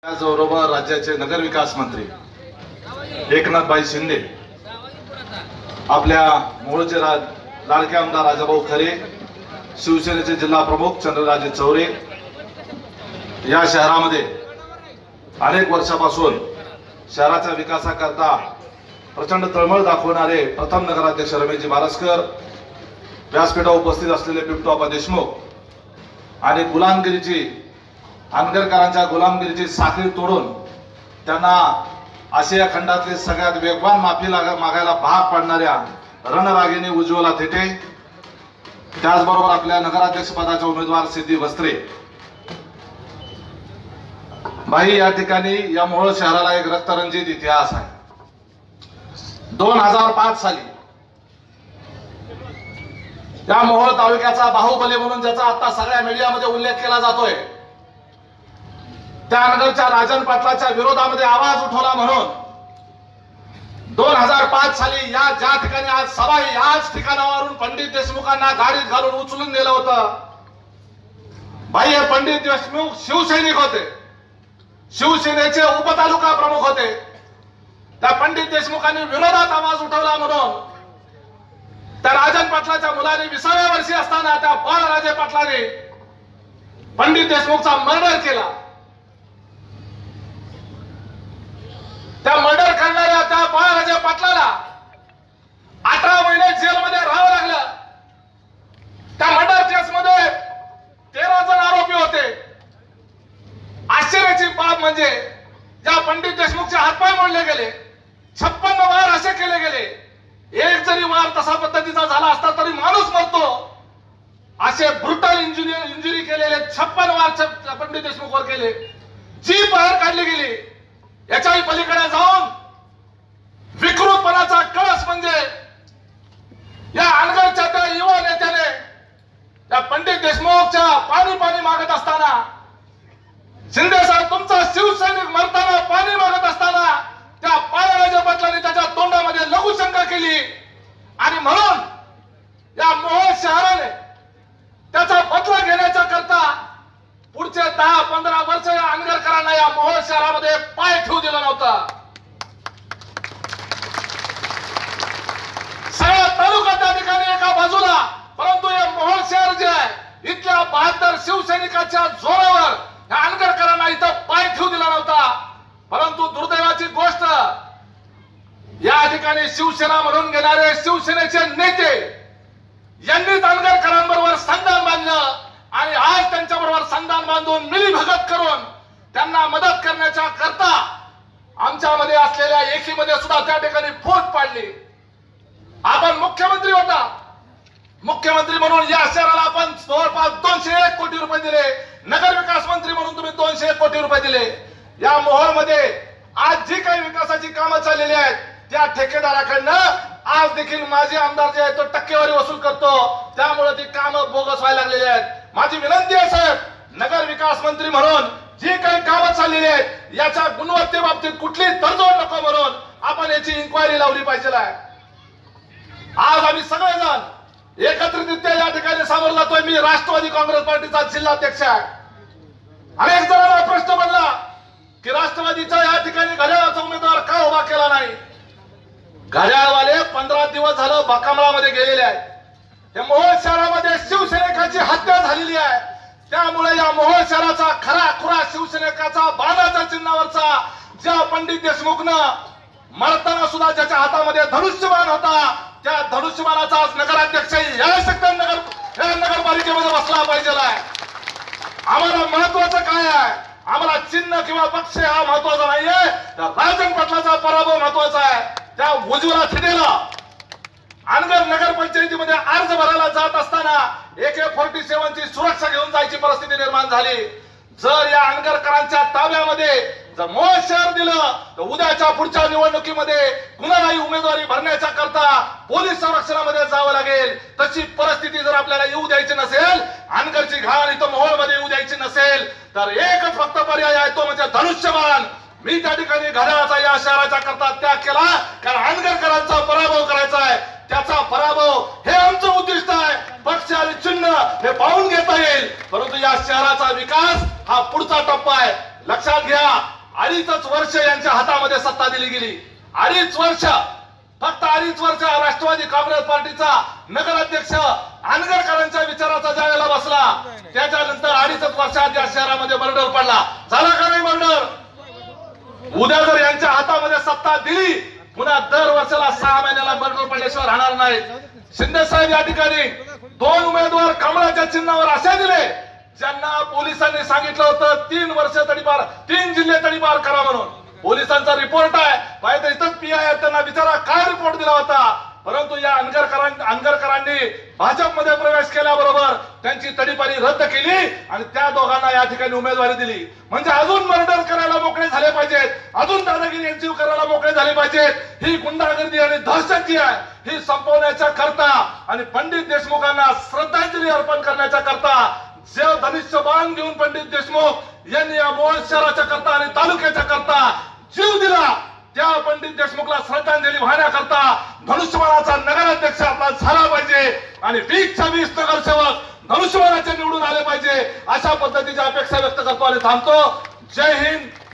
त्याचबरोबर राज्याचे नगरविकास मंत्री एकनाथभाई शिंदे, आपल्या मूळचे लाडके आमदार राजाभाऊ खरे, शिवसेनेचे जिल्हा प्रमुख चंद्रराजे चौरे, या शहरामध्ये अनेक वर्षापासून शहराच्या विकासाकरता प्रचंड तळमळ दाखवणारे प्रथम नगराध्यक्ष रमेशजी बारसकर, व्यासपीठावर उपस्थित असलेले पिंटू देशमुख आणि गुलामगिरीची अनगरकरांच्या गुलामगिरीची साखळी तोडून त्यांना आशिया खंडातले सगळ्यात वेगवान माफी मागायला भाग पाडणाऱ्या रणरागिणी उज्ज्वला थेटे, त्याचबरोबर आपल्या नगराध्यक्ष पदाचे उमेदवार सिद्धी वस्त्रे भाई, या ठिकाणी या मोहोळ शहराला एक रक्तरंजित इतिहास आहे. 2005 साली या मोहोळ तालुक्याचा बाहुबली म्हणून ज्याचा आता सगळ्या मीडियामध्ये उल्लेख केला जातोय, त्या नगरच्या राजन पाटलाच्या विरोधामध्ये आवाज उठवला म्हणून 2005 साली ज्या ठिकाणी आज सभा याच ठिकाणावरून पंडित देशमुखांना गाडीत घालून उचलून नेलं होतं. भाई, हे पंडित देशमुख शिवसैनिक होते, शिवसेनेचे उपतालुका प्रमुख होते. त्या पंडित देशमुखांनी विरोधात आवाज उठवला म्हणून त्या राजन पाटलाच्या मुलाने 20व्या वर्षी असताना त्या बाळराजे पाटलाने पंडित देशमुखचा मर्डर केला. त्या मर्डर करणाऱ्या त्या बाळराजे पाटलाला 18 महिने जेलमध्ये राहावं लागलं. त्या मर्डर केसमध्ये 13 जण आरोपी होते. आश्चर्याची बाब म्हणजे ज्या पंडित देशमुखचे हातपाय मोडले गेले, 56 वार असे केले गेले. एक जरी वार तसा पद्धतीचा झाला असता तरी माणूस मरतो, असे ब्रुटल इंजुरी केलेले 56 वार पंडित देशमुखवर केले. जी बाहेर काढली गेली. याच्याही पलीकडे जाऊन विकृतपणाचा कळस म्हणजे या अनगरच्या त्या युवा नेत्याने त्या पंडित देशमुखच्या पाणी मागत असताना, शिंदे साहेब तुमचा शिवसैनिक मरताना पाणी मागत असताना त्या बाळराजे पाटलांनी त्याच्या तोंडामध्ये लघुशंका केली आणि म्हणून या मोहोळ शहराने त्याचा बदला घेण्याच्या करता पुढचे 10-15 वर्ष या अनगरकरांना या मोहोळ शहरामध्ये पाय ठेवू दिला नव्हता. सगळा तालुका त्या ठिकाणी एका बाजूला, परंतु हे मोहोळ शहर जे आहे इथल्या 72 शिवसैनिकांच्या जोरावर या अनगरकरांना इथं पाय ठेवू दिला नव्हता. परंतु दुर्दैवाची गोष्ट, या ठिकाणी शिवसेना म्हणून घेणारे शिवसेनेचे नेते यांनीच अनगरकरांबरोबर संधान बांधलं आणि आज त्यांच्याबरोबर संधान बांधून मिलीभगत करून त्यांना मदत करण्याच्या करता आमच्यामध्ये असलेल्या एकीमध्ये सुद्धा त्या ठिकाणी फूट पाडली. आपण मुख्यमंत्री होता, मुख्यमंत्री म्हणून या शहराला आपण जवळपास 201 कोटी रुपये दिले. नगर विकास मंत्री म्हणून तुम्ही 201 कोटी रुपये दिले. या मोहोळमध्ये आज जी काही विकासाची कामं चाललेली आहेत त्या ठेकेदाराकडनं आज देखील माझे आमदार जे आहेत तो टक्केवारी वसूल करतो, त्यामुळे ती कामं बोगस व्हायला लागलेली आहेत. माझी विनंती आहे साहेब, नगर विकास मंत्री म्हणून जी काही कामं चाललेली आहेत याच्या गुणवत्तेबाबतीत कुठली तडजोड नको म्हणून आपण याची इन्क्वायरी लावली पाहिजे आहे. आज आम्ही सगळेजण एकत्रितरित्या या ठिकाणी समोर जातोय. मी राष्ट्रवादी काँग्रेस पार्टीचा जिल्हाध्यक्ष आहे. अनेक जणांना प्रश्न पडला की राष्ट्रवादीचा या ठिकाणी घड्याळाचा उमेदवार का उभा केला नाही. घड्याळवाले 15 दिवस झालं बाकामळामध्ये गेलेले आहेत. या मोहोळ शहरामध्ये शिवसैनिकांची हत्या झालेली आहे. त्यामुळे या मोहोळ शहराचा खरा खुरा शिवसैनिकाचा बाणाच्या चिन्हावरचा ज्या पंडित देशमुखनं मरताना सुद्धा ज्याच्या हातामध्ये धनुष्यबाण होता, त्या धनुष्यबाणाचा आज नगराध्यक्ष या नगरपालिकेमध्ये बसला पाहिजे. आम्हाला महत्वाचं काय आहे? आम्हाला चिन्ह किंवा पक्ष हा महत्वाचा नाहीये, तर राजन पाटलाचा पराभव महत्वाचा आहे. त्या उज्ज्वला थिटेला अनगर नगरपंचायतीमध्ये अर्ज भरायला जात असताना AK-47 ची सुरक्षा घेऊन जायची परिस्थिती निर्माण झाली. जर या अनगरकरांच्या ताब्यामध्ये जर मोहोळ शहर दिलं तर उद्याच्या पुढच्या निवडणुकीमध्ये कुणालाही उमेदवारी भरण्याच्या करता पोलीस संरक्षणामध्ये जावं लागेल. तशी परिस्थिती जर आपल्याला येऊ द्यायची नसेल, अनगरची घाण इथं मोहोळमध्ये येऊ द्यायची नसेल, तर एकच फक्त पर्याय आहे, तो म्हणजे धनुष्यबाण. मी त्या ठिकाणी घड्याळाचा या शहराच्या करता त्याग केला, कारण अनगरकरांचा पराभव करायचा आहे. त्याचा पराभव हे आमचं उद्दिष्ट आहे. पक्ष आणि चिन्ह हे पाहून घेता येईल, परंतु या शहराचा विकास हा पुढचा टप्पा आहे. लक्षात घ्या. अडीचच वर्ष यांच्या हातामध्ये सत्ता दिली गेली. 2.5 वर्ष, फक्त 2.5 वर्ष राष्ट्रवादी काँग्रेस पार्टीचा नगराध्यक्ष अनगरकरांच्या विचाराचा ज्या वेळेला बसला त्याच्यानंतर 2.5 वर्षात या शहरामध्ये मर्डर पडला. झाला का नाही मर्डर? उद्या जर यांच्या हातामध्ये सत्ता दिली पुन्हा दर वर्षाला 6 महिन्याला मर्डर पडल्याशिवाय राहणार नाही. शिंदे साहेब या ठिकाणी 2 उमेदवार कमळाच्या चिन्हावर असे दिले ज्यांना पोलिसांनी सांगितलं होतं 3 वर्ष तडीपार, 3 जिल्हे तडीपार करा म्हणून. पोलिसांचा रिपोर्ट आहे पाहिजे इथंच पीआय त्यांना विचारा काय रिपोर्ट दिला होता. परंतु या अनगरकरांनी भाजपमध्ये प्रवेश केल्याबरोबर त्यांची तडीपारी रद्द केली आणि त्या दोघांना या ठिकाणी उमेदवारी दिली. म्हणजे अजून मर्डर करायला मोकळे झाले पाहिजेत, अजून दादागिरी यांची करायला मोकळे झाले पाहिजेत. ही गुंडागर्दी आणि दहशत जी आहे ही संपवण्याच्या करता आणि पंडित देशमुखांना श्रद्धांजली अर्पण करण्याच्या करता जे धनुष्यबाण घेऊन पंडित देशमुख यांनी या मोहोळ शहराच्या करता आणि तालुक्याच्या करता जीव दिला त्या पंडित देशमुखला श्रद्धांजली वाहण्याकरता धनुष्यबाणाचा नगराध्यक्ष आपला झाला पाहिजे आणि 20-20 नगरसेवक धनुष्यबाणाचे निवडून आले पाहिजे अशा पद्धतीची अपेक्षा व्यक्त करतो आणि थांबतो. जय हिंद.